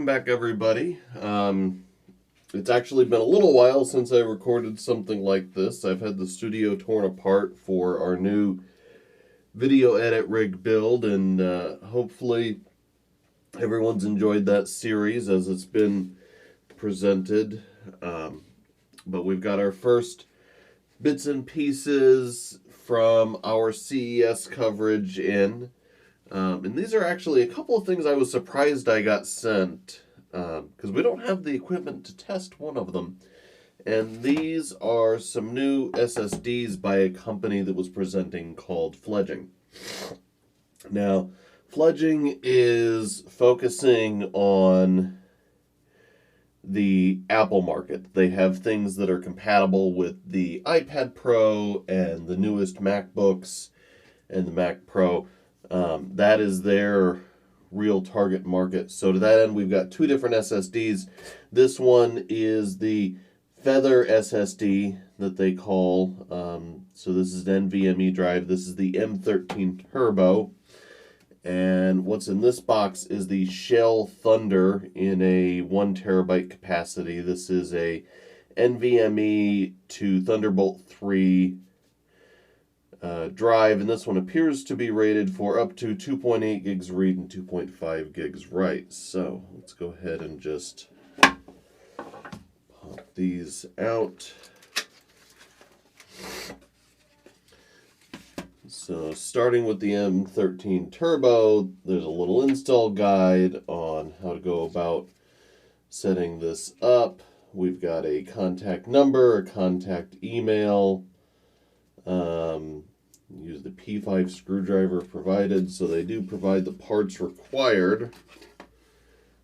back, everybody. It's actually been a little while since I recorded something like this. I've had the studio torn apart for our new video edit rig build, and hopefully everyone's enjoyed that series as it's been presented. But we've got our first bits and pieces from our CES coverage in. And these are actually a couple of things I was surprised I got sent, because we don't have the equipment to test one of them. And these are some new SSDs by a company that was presenting called Fledging. Now, Fledging is focusing on the Apple market. They have things that are compatible with the iPad Pro and the newest MacBooks and the Mac Pro. That is their real target market. So to that end, we've got two different SSDs. This one is the Feather SSD that they call. So this is an NVMe drive. This is the M13 Turbo. And what's in this box is the Shell Thunder in a 1 terabyte capacity. This is a NVMe to Thunderbolt 3 drive, and this one appears to be rated for up to 2.8 gigs read and 2.5 gigs write. So let's go ahead and just pop these out. So starting with the M13 Turbo, there's a little install guide on how to go about setting this up. We've got a contact number, a contact email. Use the P5 screwdriver provided, so they do provide the parts required.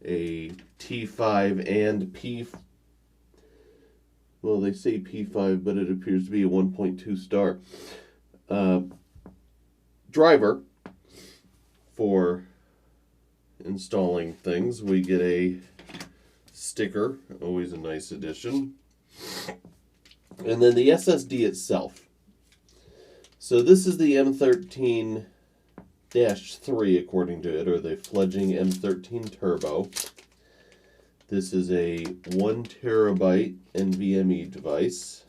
A T5 and well, they say P5, but it appears to be a 1.2 star driver for installing things. We get a sticker, always a nice addition. And then the SSD itself. So this is the M13-3 according to it, or the Fledging M13 Turbo. This is a 1 terabyte NVMe device.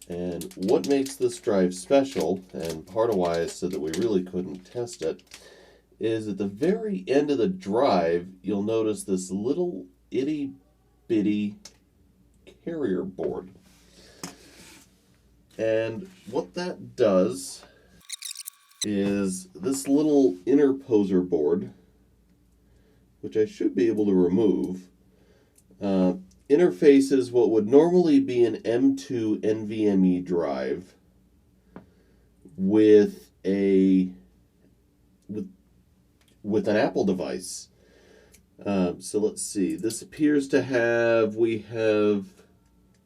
And what makes this drive special, and part of why I said that we really couldn't test it, is at the very end of the drive, you'll notice this little itty-bitty carrier board. And what that does is this little interposer board, which I should be able to remove, interfaces what would normally be an M2 NVMe drive with an Apple device. So let's see. This appears to have, we have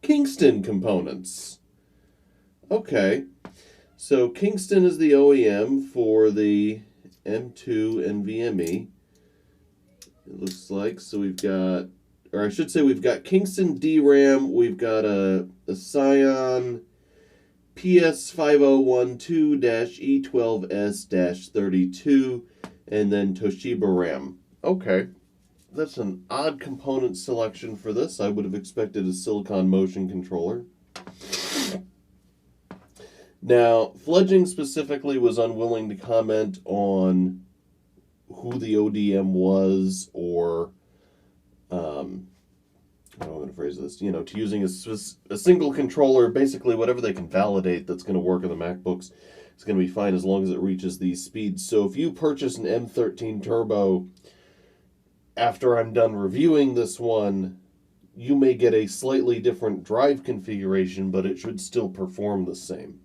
Kingston Components. Okay, so Kingston is the OEM for the M2 NVMe. It looks like, so we've got, or I should say we've got Kingston DRAM, we've got a Scion PS5012-E12S-32, and then Toshiba RAM. Okay, that's an odd component selection for this. I would have expected a Silicon motion controller. Now, Fledging specifically was unwilling to comment on who the ODM was, or, how am I going to phrase this, to using a single controller, basically whatever they can validate that's going to work on the MacBooks is going to be fine as long as it reaches these speeds. So if you purchase an M13 Turbo after I'm done reviewing this one, you may get a slightly different drive configuration, but it should still perform the same.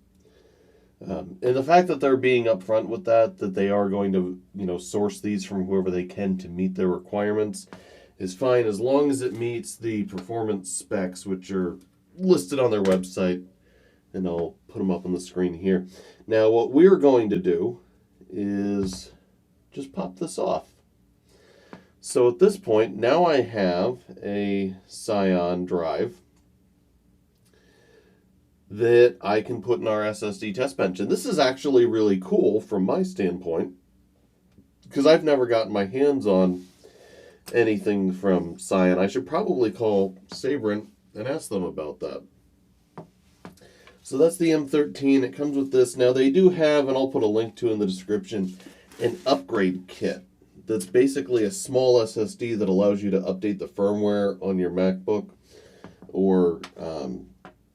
And the fact that they're being upfront with that they are going to, source these from whoever they can to meet their requirements is fine, as long as it meets the performance specs, which are listed on their website, and I'll put them up on the screen here. Now, what we're going to do is just pop this off. So at this point, now I have a Scion drive that I can put in our SSD test bench. And this is actually really cool from my standpoint, because I've never gotten my hands on anything from Scion. I should probably call Sabrent and ask them about that. So that's the M13. It comes with this. Now they do have, and I'll put a link to in the description, an upgrade kit. That's basically a small SSD that allows you to update the firmware on your MacBook or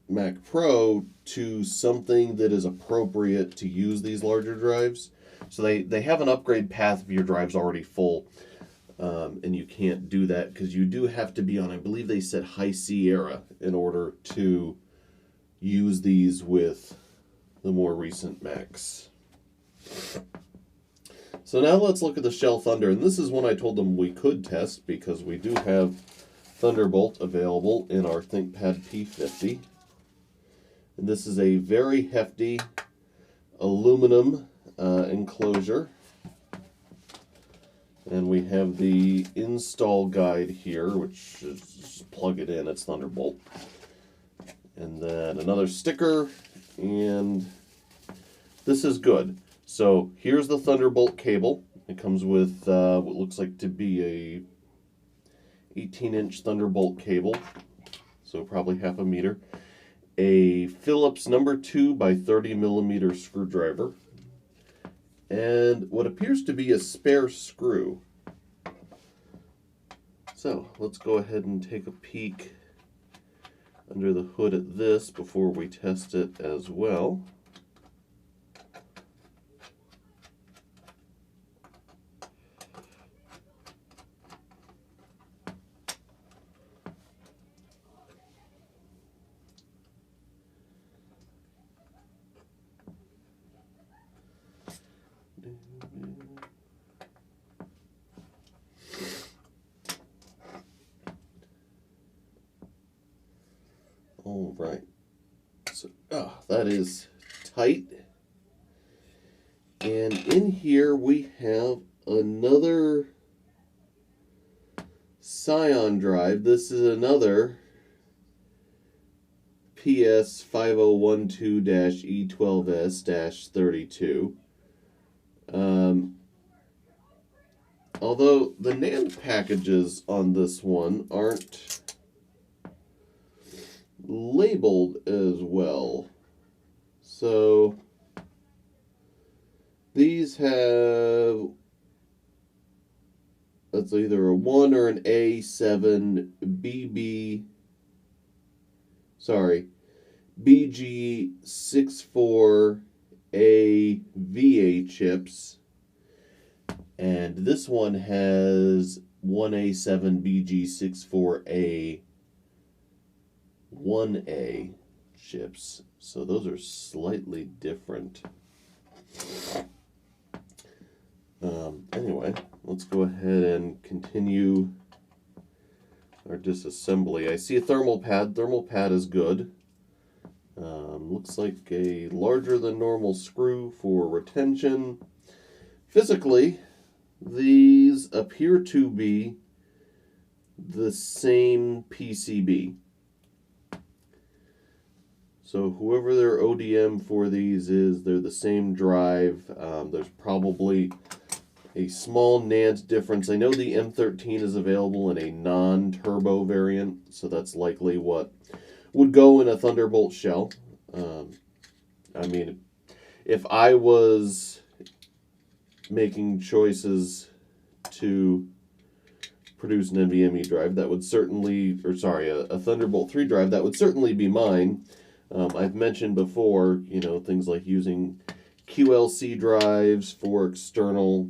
Mac Pro to something that is appropriate to use these larger drives. So they have an upgrade path if your drive's already full. And you can't do that because you do have to be on, I believe they said High Sierra in order to use these with the more recent Macs. So now let's look at the Shell Thunder, and this is one I told them we could test because we do have Thunderbolt available in our ThinkPad P50. And this is a very hefty aluminum enclosure. And we have the install guide here, which is just plug it in, it's Thunderbolt. And then another sticker, and this is good. So here's the Thunderbolt cable. It comes with what looks like to be a 18-inch Thunderbolt cable, so probably half a meter. A Phillips number 2 by 30 millimeter screwdriver, and what appears to be a spare screw. So let's go ahead and take a peek under the hood at this before we test it as well. All right, so that is tight. And in here we have another Scion drive. This is another PS5012-E12S-32. Although the NAND packages on this one aren't labeled as well. So these have, that's either a 1 or an A7BB, BG64A VA chips. And this one has 1A7BG64A 1A chips, so those are slightly different. Anyway, let's go ahead and continue our disassembly. I see a thermal pad. Thermal pad is good. Looks like a larger than normal screw for retention. Physically, these appear to be the same PCB. So whoever their ODM for these is, they're the same drive. There's probably a small NAND difference. I know the M13 is available in a non-turbo variant, so that's likely what would go in a Thunderbolt shell. I mean, if I was making choices to produce an NVMe drive, that would certainly, a Thunderbolt 3 drive, that would certainly be mine. I've mentioned before, things like using QLC drives for external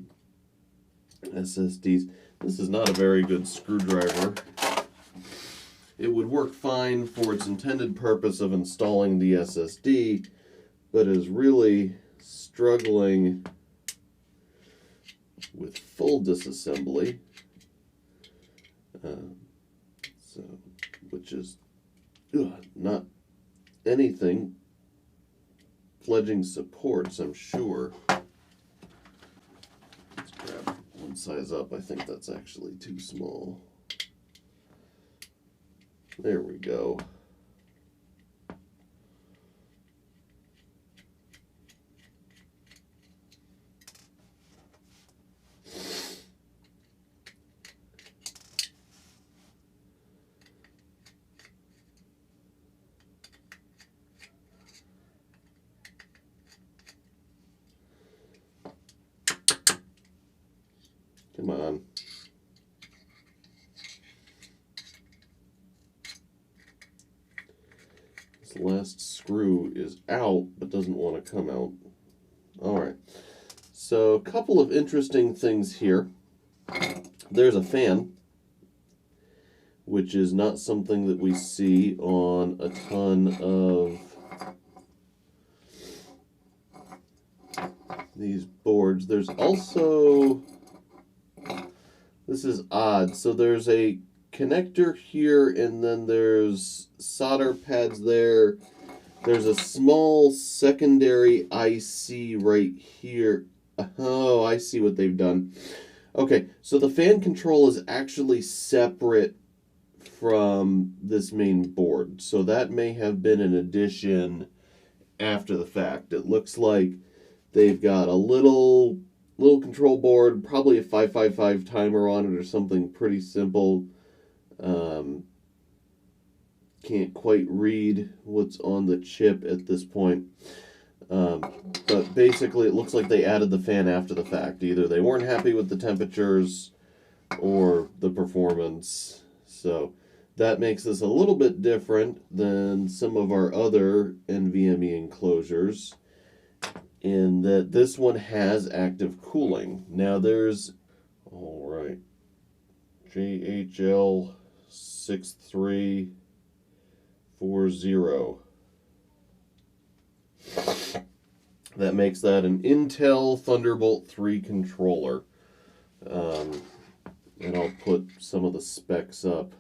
SSDs. This is not a very good screwdriver. It would work fine for its intended purpose of installing the SSD, but is really struggling with full disassembly. Which is not anything Fledging supports, I'm sure. Let's grab one size up. I think that's actually too small. There we go. Come on. This last screw is out, but doesn't want to come out. Alright. So, a couple of interesting things here. There's a fan, which is not something that we see on a ton of these boards. There's also, this is odd, so there's a connector here, and then there's solder pads there. There's a small secondary IC right here. Oh, I see what they've done. Okay, so the fan control is actually separate from this main board. So that may have been an addition after the fact. It looks like they've got a little control board, probably a 555 timer on it or something pretty simple. Can't quite read what's on the chip at this point. But basically it looks like they added the fan after the fact. Either they weren't happy with the temperatures or the performance. So that makes this a little bit different than some of our other NVMe enclosures in that this one has active cooling. Now there's, alright, JHL 6340. That makes that an Intel Thunderbolt 3 controller. And I'll put some of the specs up.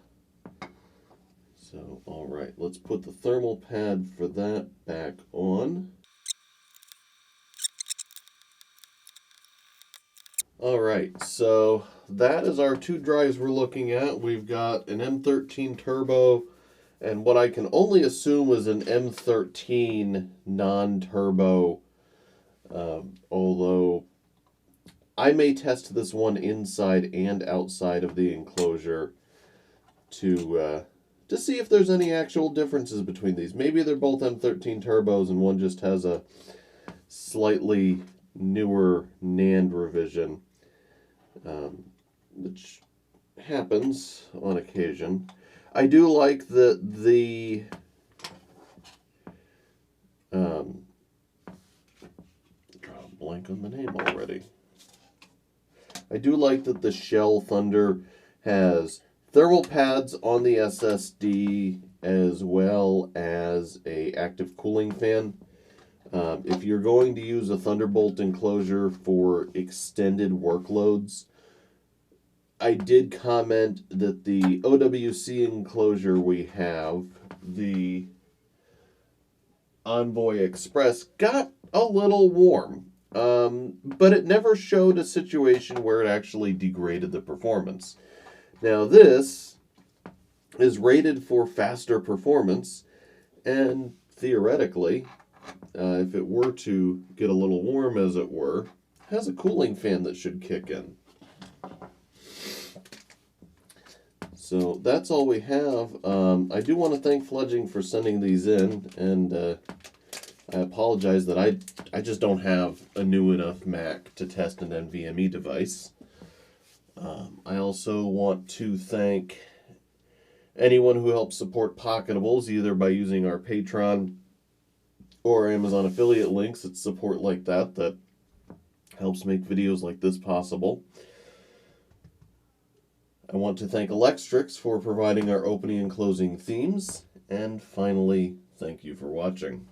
So, alright, let's put the thermal pad for that back on. Alright, so that is our two drives we're looking at. We've got an M13 Turbo and what I can only assume is an M13 non-turbo, although I may test this one inside and outside of the enclosure to see if there's any actual differences between these. Maybe they're both M13 turbos and one just has a slightly newer NAND revision, which happens on occasion. I do like that the blank on the name already. I do like that the Shell Thunder has thermal pads on the SSD as well as a active cooling fan. If you're going to use a Thunderbolt enclosure for extended workloads, I did comment that the OWC enclosure we have, the Envoy Express, got a little warm. But it never showed a situation where it actually degraded the performance. Now this is rated for faster performance, and theoretically, if it were to get a little warm, as it were, has a cooling fan that should kick in. So that's all we have. I do want to thank Fledging for sending these in, and I apologize that I just don't have a new enough Mac to test an NVMe device. I also want to thank anyone who helps support Pocketables, either by using our Patreon or Amazon affiliate links. It's support like that helps make videos like this possible. I want to thank Electrix for providing our opening and closing themes. And finally, thank you for watching.